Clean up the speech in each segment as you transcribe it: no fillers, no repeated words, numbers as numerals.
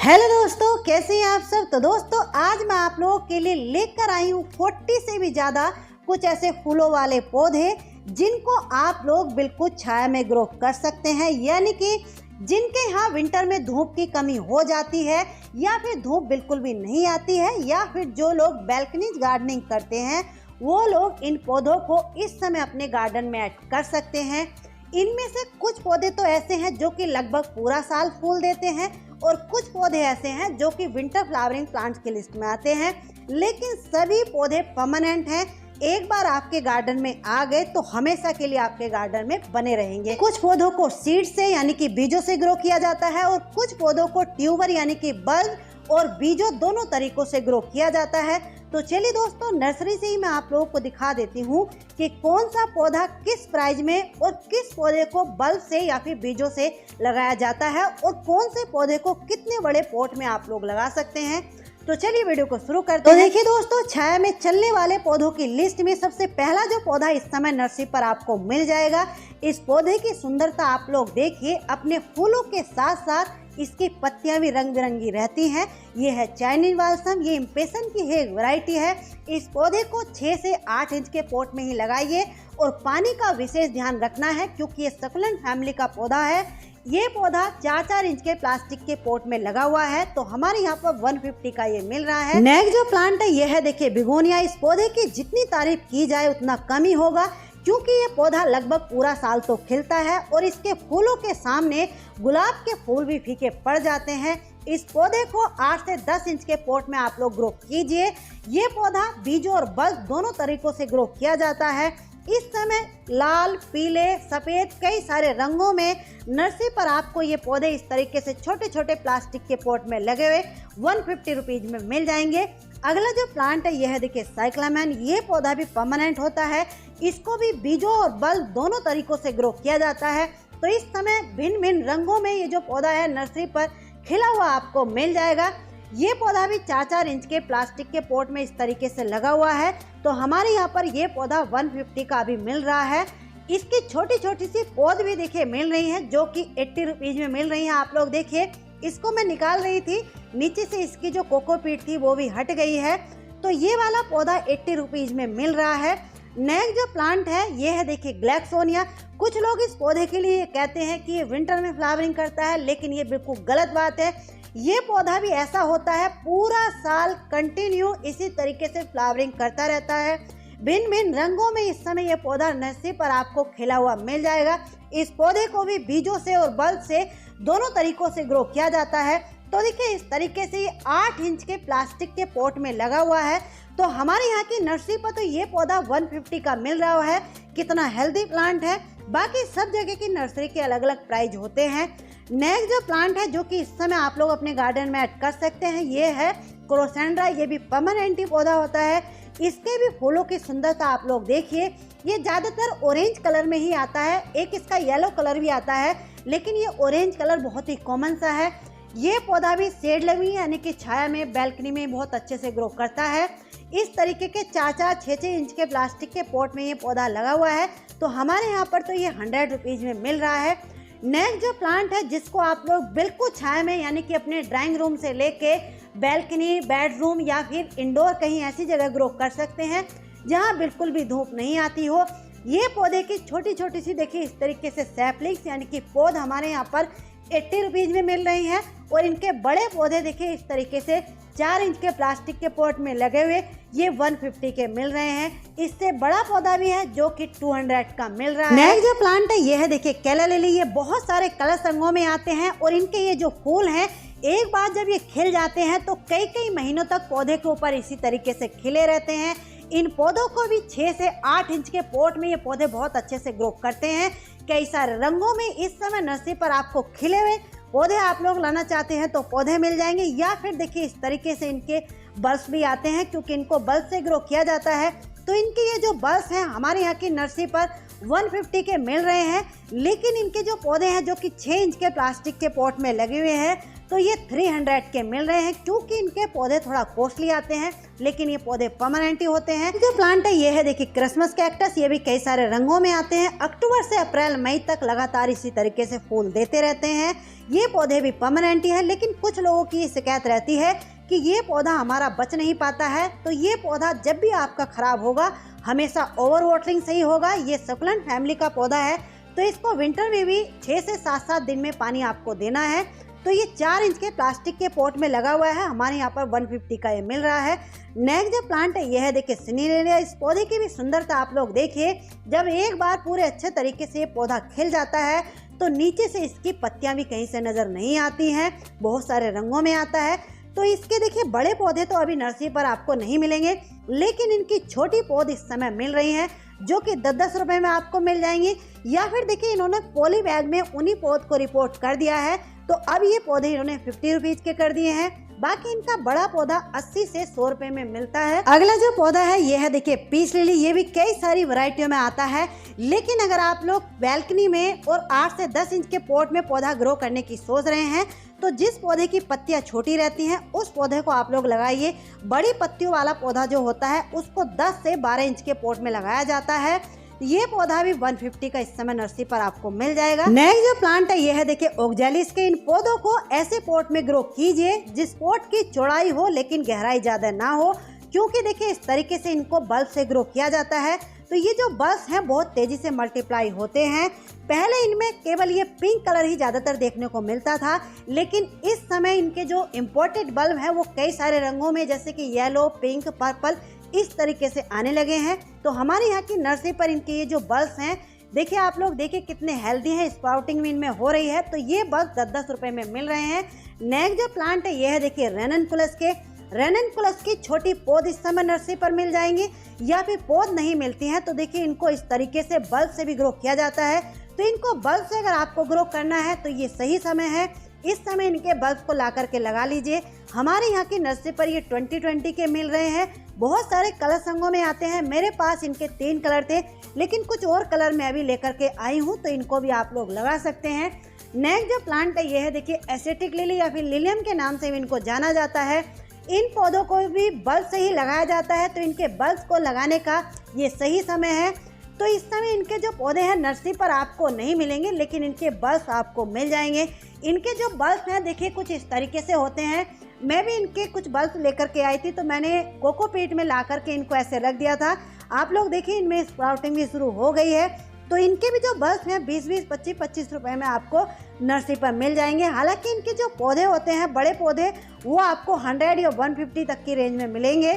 Hello दोस्तों, कैसे हैं आप सब। तो दोस्तों आज मैं आप लोगों के लिए लेकर आई हूँ 40 से भी ज़्यादा कुछ ऐसे फूलों वाले पौधे जिनको आप लोग बिल्कुल छाया में ग्रो कर सकते हैं, यानी कि जिनके यहाँ विंटर में धूप की कमी हो जाती है या फिर धूप बिल्कुल भी नहीं आती है, या फिर जो लोग बैल्कनी गार्डनिंग करते हैं वो लोग इन पौधों को इस समय अपने गार्डन में ऐड कर सकते हैं। इनमें से कुछ पौधे तो ऐसे हैं जो कि लगभग पूरा साल फूल देते हैं और कुछ पौधे ऐसे हैं जो कि विंटर फ्लावरिंग प्लांट्स की लिस्ट में आते हैं, लेकिन सभी पौधे परमानेंट हैं। एक बार आपके गार्डन में आ गए तो हमेशा के लिए आपके गार्डन में बने रहेंगे। कुछ पौधों को सीड से यानी कि बीजों से ग्रो किया जाता है और कुछ पौधों को ट्यूबर यानी कि बल्ब और बीजों दोनों तरीकों से ग्रो किया जाता है। तो चलिए दोस्तों, नर्सरी से ही मैं आप लोगों को दिखा देती हूँ कि कौन सा पौधा किस प्राइस में और किस पौधे को बल्ब से या फिर बीजों से लगाया जाता है और कौन से पौधे को कितने बड़े पॉट में आप लोग लगा सकते हैं। तो चलिए वीडियो को शुरू करते हैं। तो देखिए दोस्तों, छाया में चलने वाले पौधों की लिस्ट में सबसे पहला जो पौधा इस समय नर्सरी पर आपको मिल जाएगा, इस पौधे की सुंदरता आप लोग देखिए। अपने फूलों के साथ साथ इसकी पत्तियां भी रंग बिरंगी रहती हैं। ये है चाइनीज बाल्सम, ये इम्पेशन की एक वैरायटी है। इस पौधे को 6 से 8 इंच के पॉट में ही लगाइए और पानी का विशेष ध्यान रखना है क्योंकि ये सक्लेंट फैमिली का पौधा है। ये पौधा 4-4 इंच के प्लास्टिक के पॉट में लगा हुआ है, तो हमारे यहाँ पर 150 का ये मिल रहा है। नेक्स्ट जो प्लांट है ये है देखिए बिगोनिया। इस पौधे की जितनी तारीफ की जाए उतना कम ही होगा क्योंकि ये पौधा लगभग पूरा साल तो खिलता है और इसके फूलों के सामने गुलाब के फूल भी फीके पड़ जाते हैं। इस पौधे को 8 से 10 इंच के पॉट में आप लोग ग्रो कीजिए। ये पौधा बीजों और बल्ब दोनों तरीकों से ग्रो किया जाता है। इस समय लाल, पीले, सफेद कई सारे रंगों में नर्सरी पर आपको ये पौधे इस तरीके से छोटे छोटे प्लास्टिक के पॉट में लगे हुए 150 रुपीज में मिल जाएंगे। अगला जो प्लांट है यह है देखिए साइक्लामेन। ये पौधा भी परमानेंट होता है। इसको भी बीजों और बल्ब दोनों तरीकों से ग्रो किया जाता है। तो इस समय भिन्न भिन्न रंगों में ये जो पौधा है नर्सरी पर खिला हुआ आपको मिल जाएगा। ये पौधा भी 4-4 इंच के प्लास्टिक के पॉट में इस तरीके से लगा हुआ है, तो हमारे यहाँ पर ये पौधा 150 का भी मिल रहा है। इसकी छोटी छोटी सी पौध भी देखिए मिल रही है जो कि 80 रुपीज में मिल रही है। आप लोग देखिए, इसको मैं निकाल रही थी, नीचे से इसकी जो कोकोपीट थी वो भी हट गई है। तो ये वाला पौधा 80 रुपीज में मिल रहा है। नेक्स्ट जो प्लांट है ये है देखिए ग्लैक्सोनिया। कुछ लोग इस पौधे के लिए कहते हैं कि ये विंटर में फ्लावरिंग करता है, लेकिन ये बिल्कुल गलत बात है। ये पौधा भी ऐसा होता है, पूरा साल कंटिन्यू इसी तरीके से फ्लावरिंग करता रहता है। भिन्न भिन्न रंगों में इस समय ये पौधा नर्सरी पर आपको खिला हुआ मिल जाएगा। इस पौधे को भी बीजों से और बल्ब से दोनों तरीकों से ग्रो किया जाता है। तो देखिए इस तरीके से ये 8 इंच के प्लास्टिक के पॉट में लगा हुआ है। तो हमारे यहाँ की नर्सरी पर तो ये पौधा 150 का मिल रहा है। कितना हेल्दी प्लांट है। बाकी सब जगह की नर्सरी के अलग अलग प्राइस होते हैं। नेक्स्ट जो प्लांट है जो कि इस समय आप लोग अपने गार्डन में ऐड कर सकते हैं ये है क्रोसेंड्रा। ये भी परमानेंट पौधा होता है। इसके भी फूलों की सुंदरता आप लोग देखिए। ये ज्यादातर ऑरेंज कलर में ही आता है, एक इसका येलो कलर भी आता है, लेकिन ये ऑरेंज कलर बहुत ही कॉमन सा है। ये पौधा भी शेड लगी यानी कि छाया में बैल्कनी में बहुत अच्छे से ग्रो करता है। इस तरीके के 4-4, 6-6 इंच के प्लास्टिक के पॉट में ये पौधा लगा हुआ है, तो हमारे यहाँ पर तो ये 100 रुपीज में मिल रहा है। नेक्स्ट जो प्लांट है जिसको आप लोग बिल्कुल छाया में यानी कि अपने ड्राइंग रूम से लेके बैल्कनी, बेडरूम या फिर इंडोर कहीं ऐसी जगह ग्रो कर सकते हैं जहां बिल्कुल भी धूप नहीं आती हो। ये पौधे की छोटी छोटी सी देखिए इस तरीके से सैपलिंग्स यानी कि पौध हमारे यहाँ पर 80 रुपीज में मिल रही हैं और इनके बड़े पौधे देखिए इस तरीके से 4 इंच के प्लास्टिक के पॉट में लगे हुए ये 150 के मिल रहे हैं। इससे बड़ा पौधा भी है जो कि 200 का मिल रहा है। नेक्स्ट जो प्लांट है ये है देखिए केला लिली। ये बहुत सारे कलर रंगों में आते हैं और इनके ये जो फूल हैं एक बार जब ये खिल जाते हैं तो कई कई महीनों तक पौधे के ऊपर इसी तरीके से खिले रहते हैं। इन पौधों को भी 6 से 8 इंच के पॉट में ये पौधे बहुत अच्छे से ग्रो करते हैं। कई सारे रंगों में इस समय नर्सरी पर आपको खिले हुए पौधे आप लोग लाना चाहते हैं तो पौधे मिल जाएंगे, या फिर देखिए इस तरीके से इनके बल्ब भी आते हैं क्योंकि इनको बल्ब से ग्रो किया जाता है। तो इनके ये जो बल्ब हैं हमारे यहाँ की नर्सरी पर 150 के मिल रहे हैं, लेकिन इनके जो पौधे हैं जो कि 6 इंच के प्लास्टिक के पॉट में लगे हुए हैं तो ये 300 के मिल रहे हैं, क्योंकि इनके पौधे थोड़ा कॉस्टली आते हैं, लेकिन ये पौधे परमानेंट ही होते हैं। जो प्लांट है ये है देखिए क्रिसमस कैक्टस। ये भी कई सारे रंगों में आते हैं। अक्टूबर से अप्रैल मई तक लगातार इसी तरीके से फूल देते रहते हैं। ये पौधे भी परमानेंट ही है, लेकिन कुछ लोगों की शिकायत रहती है कि ये पौधा हमारा बच नहीं पाता है। तो ये पौधा जब भी आपका खराब होगा हमेशा ओवर वाटरिंग से ही होगा। ये सकुलेंट फैमिली का पौधा है, तो इसको विंटर में भी 6 से 7 दिन में पानी आपको देना है। तो ये 4 इंच के प्लास्टिक के पॉट में लगा हुआ है। हमारे यहाँ पर 150 का ये मिल रहा है। नेक्स्ट जो प्लांट है ये है देखिए सिनेरेलिया। इस पौधे की भी सुंदरता आप लोग देखिए, जब एक बार पूरे अच्छे तरीके से ये पौधा खिल जाता है तो नीचे से इसकी पत्तियां भी कहीं से नजर नहीं आती हैं, बहुत सारे रंगों में आता है। तो इसके देखिए बड़े पौधे तो अभी नर्सरी पर आपको नहीं मिलेंगे, लेकिन इनकी छोटी पौध इस समय मिल रही हैं, जो कि 10-10 रुपए में आपको मिल जाएंगी। या फिर देखिए इन्होंने पॉली बैग में उन्हीं पौध को रिपोर्ट कर दिया है, तो अब ये पौधे इन्होंने 50 रुपीज के कर दिए हैं। बाकी इनका बड़ा पौधा 80 से 100 रुपए में मिलता है। अगला जो पौधा है ये है देखिए पीस लिली। ये भी कई सारी वैरायटियों में आता है, लेकिन अगर आप लोग बैल्कनी में और 8 से 10 इंच के पॉट में पौधा ग्रो करने की सोच रहे हैं, तो जिस पौधे की पत्तियां छोटी रहती हैं उस पौधे को आप लोग लगाइए। बड़ी पत्तियों वाला पौधा जो होता है उसको 10 से 12 इंच के पॉट में लगाया जाता है। ये पौधा भी 150 का इस समय नर्सरी पर आपको मिल जाएगा। नेक्स्ट जो प्लांट है ये है देखिए ओक्जेलिस के। इन पौधों को ऐसे पॉट में ग्रो कीजिए जिस पॉट की चौड़ाई हो लेकिन गहराई ज्यादा ना हो, क्योंकि देखिए इस तरीके से इनको बल्ब से ग्रो किया जाता है। तो ये जो बल्ब हैं बहुत तेजी से मल्टीप्लाई होते हैं। पहले इनमें केवल ये पिंक कलर ही ज्यादातर देखने को मिलता था, लेकिन इस समय इनके जो इम्पोर्टेड बल्ब हैं वो कई सारे रंगों में, जैसे कि येलो, पिंक, पर्पल, इस तरीके से आने लगे हैं। तो हमारे यहाँ की नर्सरी पर इनके ये जो बल्ब हैं देखिए आप लोग देखिए कितने हेल्दी हैं, स्प्राउटिंग भी इनमें हो रही है। तो ये बल्ब 10-10 रुपए में मिल रहे हैं। नेक्स्ट जो प्लांट है ये है देखिए रेननकुलस के। रेननकुलस की छोटी पौध इस समय नर्सरी पर मिल जाएंगी, या फिर पौध नहीं मिलती हैं तो देखिए इनको इस तरीके से बल्ब से भी ग्रो किया जाता है। तो इनको बल्ब से अगर आपको ग्रो करना है तो ये सही समय है। इस समय इनके बल्ब को ला करके लगा लीजिए। हमारे यहाँ की नर्सरी पर ये 20-20 के मिल रहे हैं। बहुत सारे कलर संगों में आते हैं। मेरे पास इनके 3 कलर थे, लेकिन कुछ और कलर मैं अभी लेकर के आई हूँ, तो इनको भी आप लोग लगा सकते हैं। नेक्स्ट जो प्लांट है ये है देखिए एसिटिक लिली, या फिर लिलियम के नाम से भी इनको जाना जाता है। इन पौधों को भी बल्ब से ही लगाया जाता है, तो इनके बल्ब को लगाने का ये सही समय है। तो इस समय इनके जो पौधे हैं नर्सरी पर आपको नहीं मिलेंगे, लेकिन इनके बल्ब आपको मिल जाएंगे। इनके जो बल्ब हैं देखिए कुछ इस तरीके से होते हैं। मैं भी इनके कुछ बल्ब लेकर के आई थी, तो मैंने कोकोपीट में ला करके इनको ऐसे रख दिया था। आप लोग देखिए इनमें स्प्राउटिंग भी शुरू हो गई है। तो इनके भी जो बल्ब हैं 20-20, 25-25 रुपए में आपको नर्सरी पर मिल जाएंगे। हालांकि इनके जो पौधे होते हैं बड़े पौधे, वो आपको 100 या 150 तक की रेंज में मिलेंगे।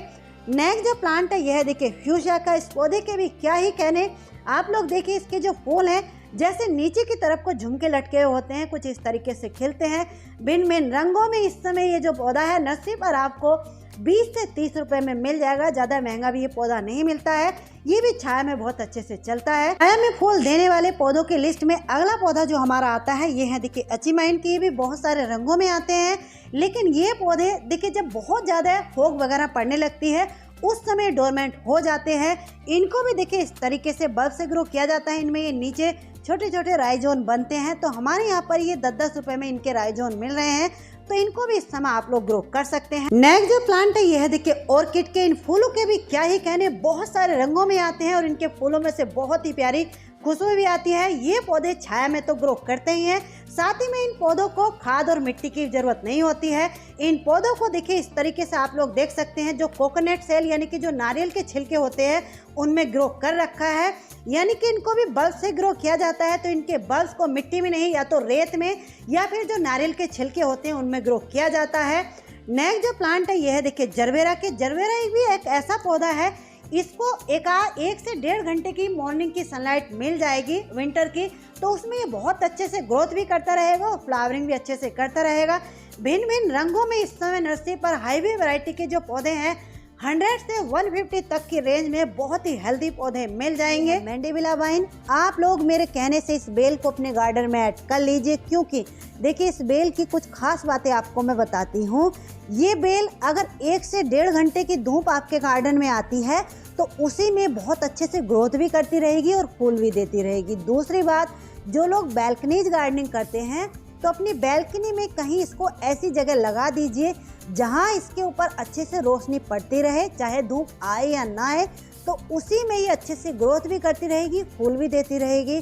नेक्स्ट जो प्लांट है यह है देखिए फ्यूशिया का। इस पौधे के भी क्या ही कहने। आप लोग देखिए इसके जो फूल हैं जैसे नीचे की तरफ को झुमके लटके होते हैं, कुछ इस तरीके से खिलते हैं भिन्न भिन्न रंगों में। इस समय ये जो पौधा है नर्सरी पर आपको 20 से 30 रुपए में मिल जाएगा। ज़्यादा महंगा भी ये पौधा नहीं मिलता है। ये भी छाया में बहुत अच्छे से चलता है। छाया में फूल देने वाले पौधों की लिस्ट में अगला पौधा जो हमारा आता है ये है देखिए अचीमाइन की। ये भी बहुत सारे रंगों में आते हैं, लेकिन ये पौधे देखिए जब बहुत ज़्यादा फोग वगैरह पड़ने लगती है उस समय डोरमेंट हो जाते हैं। इनको भी देखिए इस तरीके से बल्ब से ग्रो किया जाता है। इनमें ये नीचे छोटे छोटे राइजोन बनते हैं, तो हमारे यहाँ पर ये 10-10 रुपए में इनके राइजोन मिल रहे हैं। तो इनको भी इस समय आप लोग ग्रो कर सकते हैं। नेक्स्ट जो प्लांट है ये है देखिए ऑर्किड के। इन फूलों के भी क्या ही कहने, बहुत सारे रंगों में आते हैं और इनके फूलों में से बहुत ही प्यारी खुशबू भी आती है। ये पौधे छाया में तो ग्रो करते ही हैं, साथ ही में इन पौधों को खाद और मिट्टी की जरूरत नहीं होती है। इन पौधों को देखिए इस तरीके से आप लोग देख सकते हैं, जो कोकोनट सेल यानी कि जो नारियल के छिलके होते हैं उनमें ग्रो कर रखा है। यानी कि इनको भी बल्ब से ग्रो किया जाता है। तो इनके बल्ब को मिट्टी में नहीं, या तो रेत में या फिर जो नारियल के छिलके होते हैं उनमें ग्रो किया जाता है। नेक्स्ट जो प्लांट है यह है देखिए जरबेरा के। जरबेरा भी एक ऐसा पौधा है, इसको 1 से 1.5 घंटे की मॉर्निंग की सनलाइट मिल जाएगी विंटर की, तो उसमें ये बहुत अच्छे से ग्रोथ भी करता रहेगा और फ्लावरिंग भी अच्छे से करता रहेगा। भिन्न भिन्न रंगों में इस समय नर्सरी पर हाईवे वैरायटी के जो पौधे हैं 100 से 150 तक की रेंज में बहुत ही हेल्दी पौधे मिल जाएंगे। मैंडेविला वाइन, आप लोग मेरे कहने से इस बेल को अपने गार्डन में ऐड कर लीजिए, क्योंकि देखिए इस बेल की कुछ खास बातें आपको मैं बताती हूँ। ये बेल अगर 1 से 1.5 घंटे की धूप आपके गार्डन में आती है तो उसी में बहुत अच्छे से ग्रोथ भी करती रहेगी और फूल भी देती रहेगी। दूसरी बात, जो लोग बैल्कनीज गार्डनिंग करते हैं तो अपनी बैल्कनी में कहीं इसको ऐसी जगह लगा दीजिए जहां इसके ऊपर अच्छे से रोशनी पड़ती रहे, चाहे धूप आए या ना आए, तो उसी में ये अच्छे से ग्रोथ भी करती रहेगी, फूल भी देती रहेगी।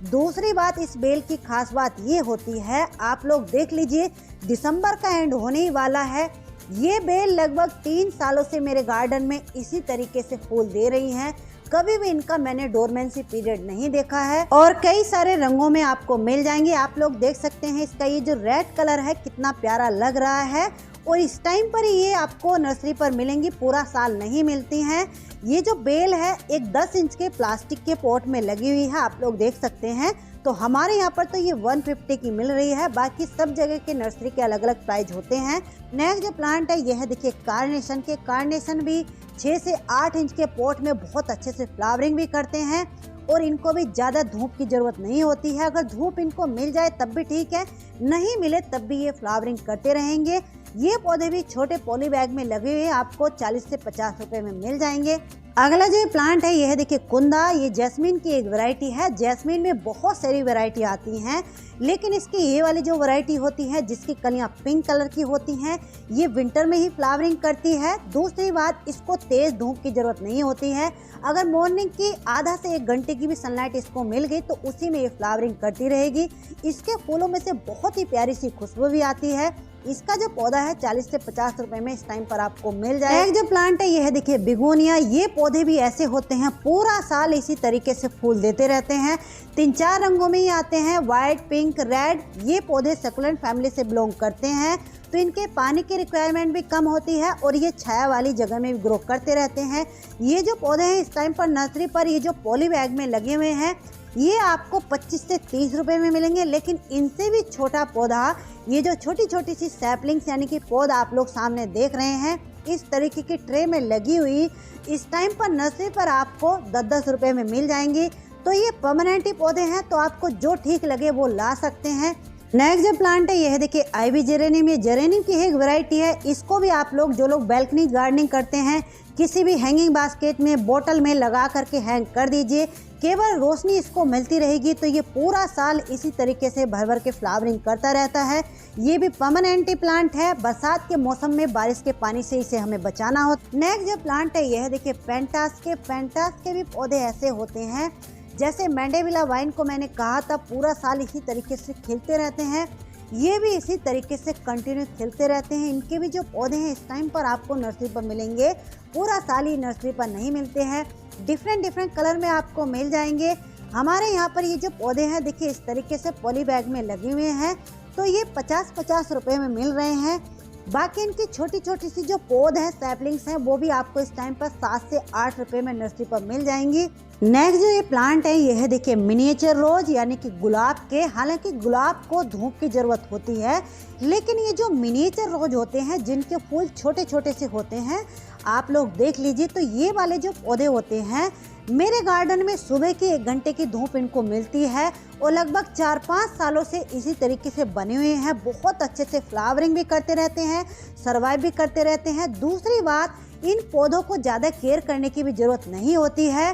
दूसरी बात, इस बेल की खास बात ये होती है, आप लोग देख लीजिए दिसंबर का एंड होने ही वाला है, ये बेल लगभग 3 सालों से मेरे गार्डन में इसी तरीके से फूल दे रही हैं। कभी भी इनका मैंने डोरमेंसी पीरियड नहीं देखा है और कई सारे रंगों में आपको मिल जाएंगे। आप लोग देख सकते हैं इसका ये जो रेड कलर है कितना प्यारा लग रहा है और इस टाइम पर ये आपको नर्सरी पर मिलेंगी, पूरा साल नहीं मिलती हैं। ये जो बेल है एक 10 इंच के प्लास्टिक के पॉट में लगी हुई है, आप लोग देख सकते हैं। तो हमारे यहाँ पर तो ये 150 की मिल रही है, बाकी सब जगह के नर्सरी के अलग अलग प्राइस होते हैं। नेक्स्ट जो प्लांट है यह है, देखिए कार्नेशन के। कार्नेशन भी 6 से 8 इंच के पॉट में बहुत अच्छे से फ्लावरिंग भी करते हैं और इनको भी ज़्यादा धूप की ज़रूरत नहीं होती है। अगर धूप इनको मिल जाए तब भी ठीक है, नहीं मिले तब भी ये फ्लावरिंग करते रहेंगे। ये पौधे भी छोटे पॉली बैग में लगे हुए आपको 40 से 50 रुपए में मिल जाएंगे। अगला जो प्लांट है यह है, देखिए कुंदा। ये जैस्मीन की एक वैरायटी है। जैस्मीन में बहुत सारी वैरायटी आती हैं, लेकिन इसकी ये वाली जो वैरायटी होती है जिसकी कलियां पिंक कलर की होती हैं, ये विंटर में ही फ्लावरिंग करती है। दूसरी बात, इसको तेज धूप की जरूरत नहीं होती है। अगर मॉर्निंग की आधा से 1 घंटे की भी सनलाइट इसको मिल गई तो उसी में ये फ्लावरिंग करती रहेगी। इसके फूलों में से बहुत ही प्यारी सी खुशबू भी आती है। इसका जो पौधा है 40 से 50 रुपए में इस टाइम पर आपको मिल जाएगा। एक जो प्लांट है ये है, देखिए बिगोनिया। ये पौधे भी ऐसे होते हैं, पूरा साल इसी तरीके से फूल देते रहते हैं। 3-4 रंगों में ही आते हैं, व्हाइट, पिंक, रेड। ये पौधे सकुलेंट फैमिली से बिलोंग करते हैं, तो इनके पानी की रिक्वायरमेंट भी कम होती है और ये छाया वाली जगह में भी ग्रो करते रहते हैं। ये जो पौधे हैं इस टाइम पर नर्सरी पर ये जो पॉली बैग में लगे हुए हैं, ये आपको 25 से 30 रुपए में मिलेंगे। लेकिन इनसे भी छोटा पौधा, ये जो छोटी छोटी सी सैपलिंग्स यानी कि पौधा आप लोग सामने देख रहे हैं, इस तरीके की ट्रे में लगी हुई इस टाइम पर नर्सरी पर आपको 10-10 रुपए में मिल जाएंगी। तो ये परमानेंट ही पौधे हैं, तो आपको जो ठीक लगे वो ला सकते हैं। नेक्स्ट जो प्लांट है ये है, देखिए आईवी जेरेनियम। ये जेरेनियम की एक वैरायटी है। इसको भी आप लोग जो लोग बैल्कनी गार्डनिंग करते हैं, किसी भी हैंगिंग बास्केट में, बोतल में लगा करके हैंग कर दीजिए, केवल रोशनी इसको मिलती रहेगी तो ये पूरा साल इसी तरीके से भर भर के फ्लावरिंग करता रहता है। ये भी परमानेंट प्लांट है। बरसात के मौसम में बारिश के पानी से इसे हमें बचाना हो। नेक्स्ट जो प्लांट है ये है, देखिए पेंटास के। पेंटास के भी पौधे ऐसे होते हैं जैसे मैंडेविला वाइन को मैंने कहा था, पूरा साल इसी तरीके से खिलते रहते हैं। ये भी इसी तरीके से कंटिन्यू खिलते रहते हैं। इनके भी जो पौधे हैं इस टाइम पर आपको नर्सरी पर मिलेंगे, पूरा साल ही नर्सरी पर नहीं मिलते हैं। डिफरेंट कलर में आपको मिल जाएंगे। हमारे यहाँ पर ये जो पौधे हैं देखिए इस तरीके से पॉली बैग में लगे हुए हैं, तो ये 50-50 रुपए में मिल रहे हैं। बाकी इनकी छोटी छोटी सी जो पौध है, सैपलिंग्स हैं, वो भी आपको इस टाइम पर 7 से 8 रुपए में नर्सरी पर मिल जाएंगी। नेक्स्ट जो ये प्लांट है ये है, देखिए मिनिएचर रोज यानी कि गुलाब के। हालांकि गुलाब को धूप की जरूरत होती है, लेकिन ये जो मिनिएचर रोज होते हैं जिनके फूल छोटे छोटे से होते हैं, आप लोग देख लीजिए, तो ये वाले जो पौधे होते हैं मेरे गार्डन में सुबह की 1 घंटे की धूप इनको मिलती है और लगभग 4-5 सालों से इसी तरीके से बने हुए हैं। बहुत अच्छे से फ्लावरिंग भी करते रहते हैं, सर्वाइव भी करते रहते हैं। दूसरी बात, इन पौधों को ज़्यादा केयर करने की भी ज़रूरत नहीं होती है।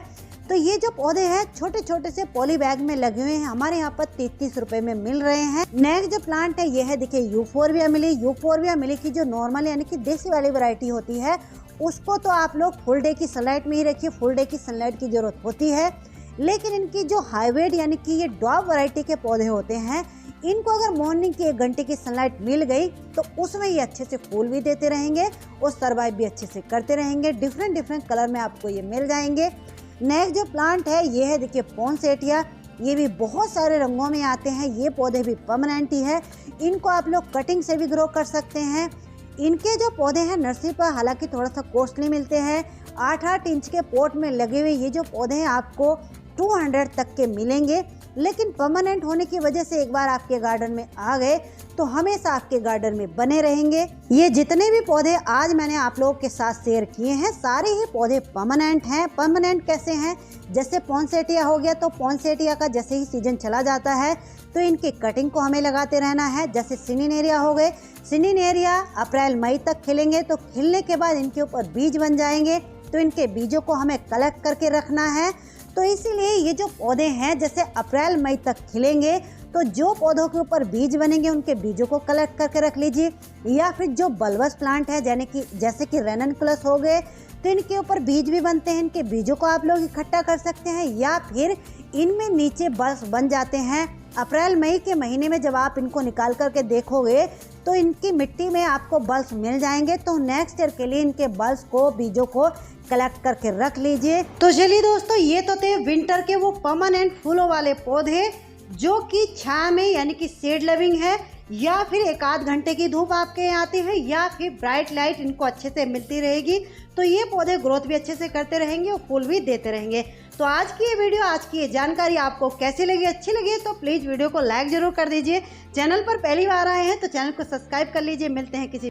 तो ये जो पौधे हैं छोटे छोटे से पॉली बैग में लगे हुए हैं, हमारे यहाँ पर 33 रुपए में मिल रहे हैं। नेक्स्ट जो प्लांट है ये है, देखिए यूफोरबिया मिली। यूफोरबिया मिली की जो नॉर्मल यानी कि देसी वाली वैरायटी होती है, उसको तो आप लोग फुल डे की सनलाइट में ही रखिए। फुल डे की सनलाइट की जरूरत होती है, लेकिन इनकी जो हाइब्रिड यानी कि ये डॉग वैरायटी के पौधे होते हैं, इनको अगर मॉर्निंग की 1 घंटे की सनलाइट मिल गई तो उसमें ये अच्छे से फूल भी देते रहेंगे और सर्वाइव भी अच्छे से करते रहेंगे। डिफरेंट कलर में आपको ये मिल जाएंगे। नेक्स्ट जो प्लांट है ये है, देखिए पोंसेटिया। ये भी बहुत सारे रंगों में आते हैं। ये पौधे भी परमानेंट ही है। इनको आप लोग कटिंग से भी ग्रो कर सकते हैं। इनके जो पौधे हैं नर्सरी पर हालांकि थोड़ा सा कॉस्टली मिलते हैं। 8-8 इंच के पॉट में लगे हुए ये जो पौधे हैं आपको 200 तक के मिलेंगे, लेकिन परमानेंट होने की वजह से एक बार आपके गार्डन में आ गए तो हमेशा आपके गार्डन में बने रहेंगे। ये जितने भी पौधे आज मैंने आप लोगों के साथ शेयर किए हैं, सारे ही पौधे परमानेंट हैं। परमानेंट कैसे हैं? जैसे पोंसेटिया हो गया, तो पोंसेटिया का जैसे ही सीजन चला जाता है तो इनकी कटिंग को हमें लगाते रहना है। जैसे सिनिनेरिया हो गए, सिनिनेरिया अप्रैल मई तक खिलेंगे, तो खिलने के बाद इनके ऊपर बीज बन जाएंगे, तो इनके बीजों को हमें कलेक्ट करके रखना है। तो इसीलिए ये जो पौधे हैं जैसे अप्रैल मई तक खिलेंगे, तो तो जो पौधों के ऊपर बीज बनेंगे उनके बीजों को कलेक्ट करके रख लीजिए, या फिर जो बल्बस प्लांट है जैसे कि रेननकुलस हो गए, तो इनके ऊपर बीज भी बनते हैं, इनके बीजों को आप लोग इकट्ठा कर सकते हैं, या फिर इनमें नीचे बल्ब बन जाते हैं। अप्रैल मई के महीने में जब आप इनको निकाल करके देखोगे तो इनकी मिट्टी में आपको बल्ब मिल जाएंगे। तो नेक्स्ट ईयर के लिए इनके बल्ब को, बीजों को कलेक्ट करके रख लीजिए। तो चलिए दोस्तों, ये तो थे विंटर के वो परमानेंट फूलों वाले पौधे जो कि छाया में यानी कि शेड लविंग है, या फिर एक आध घंटे की धूप आपके यहाँ आती है, या फिर ब्राइट लाइट इनको अच्छे से मिलती रहेगी, तो ये पौधे ग्रोथ भी अच्छे से करते रहेंगे और फूल भी देते रहेंगे। तो आज की ये वीडियो, आज की ये जानकारी आपको कैसी लगी? अच्छी लगी तो प्लीज़ वीडियो को लाइक जरूर कर दीजिए। चैनल पर पहली बार आए हैं तो चैनल को सब्सक्राइब कर लीजिए। मिलते हैं किसी